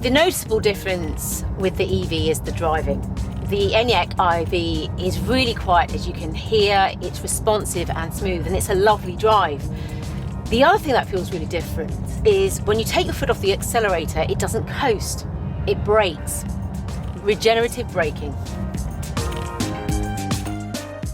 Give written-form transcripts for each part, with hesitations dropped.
The noticeable difference with the EV is the driving. The ENIAC IV is really quiet, as you can hear. It's responsive and smooth, and it's a lovely drive. The other thing that feels really different is when you take your foot off the accelerator, it doesn't coast, it brakes. Regenerative braking.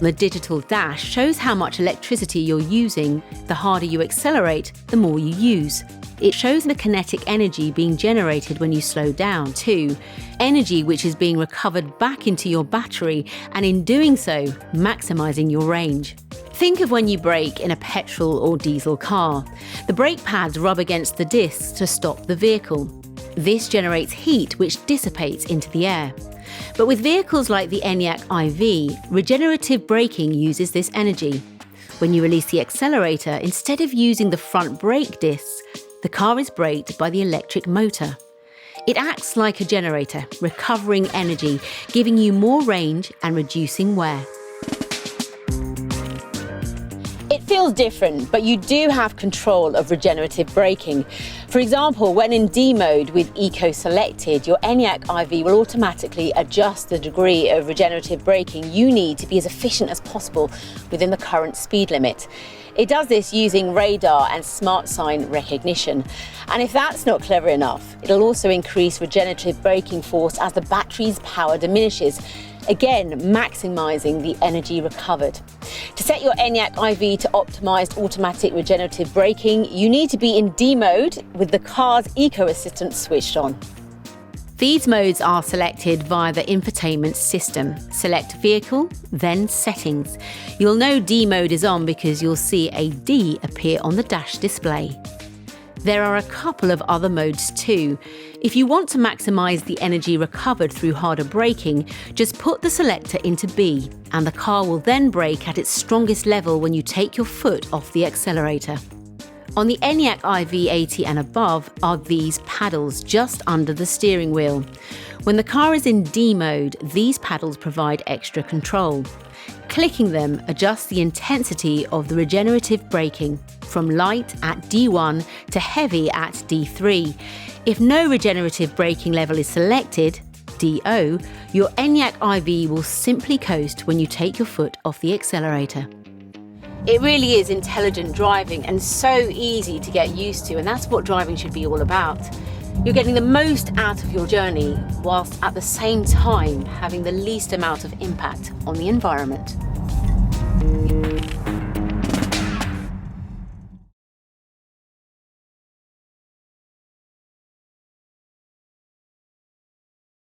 The digital dash shows how much electricity you're using. The harder you accelerate, the more you use. It shows the kinetic energy being generated when you slow down too. Energy which is being recovered back into your battery, and in doing so, maximising your range. Think of when you brake in a petrol or diesel car. The brake pads rub against the discs to stop the vehicle. This generates heat which dissipates into the air. But with vehicles like the ENIAC IV, regenerative braking uses this energy. When you release the accelerator, instead of using the front brake discs, the car is braked by the electric motor. It acts like a generator, recovering energy, giving you more range and reducing wear. It feels different, but you do have control of regenerative braking. For example, when in D mode with Eco selected, your ENIAC IV will automatically adjust the degree of regenerative braking you need to be as efficient as possible within the current speed limit. It does this using radar and smart sign recognition. And if that's not clever enough, it'll also increase regenerative braking force as the battery's power diminishes, again maximising the energy recovered. To set your ENIAC IV to optimised automatic regenerative braking, you need to be in D mode with the car's Eco Assistant switched on. These modes are selected via the infotainment system. Select Vehicle, then Settings. You'll know D mode is on because you'll see a D appear on the dash display. There are a couple of other modes too. If you want to maximise the energy recovered through harder braking, just put the selector into B, and the car will then brake at its strongest level when you take your foot off the accelerator. On the ENIAC IV80 and above are these paddles just under the steering wheel. When the car is in D mode, these paddles provide extra control. Clicking them adjusts the intensity of the regenerative braking, from light at D1 to heavy at D3. If no regenerative braking level is selected, DO, your ENIAC IV will simply coast when you take your foot off the accelerator. It really is intelligent driving and so easy to get used to, and that's what driving should be all about. You're getting the most out of your journey whilst at the same time having the least amount of impact on the environment.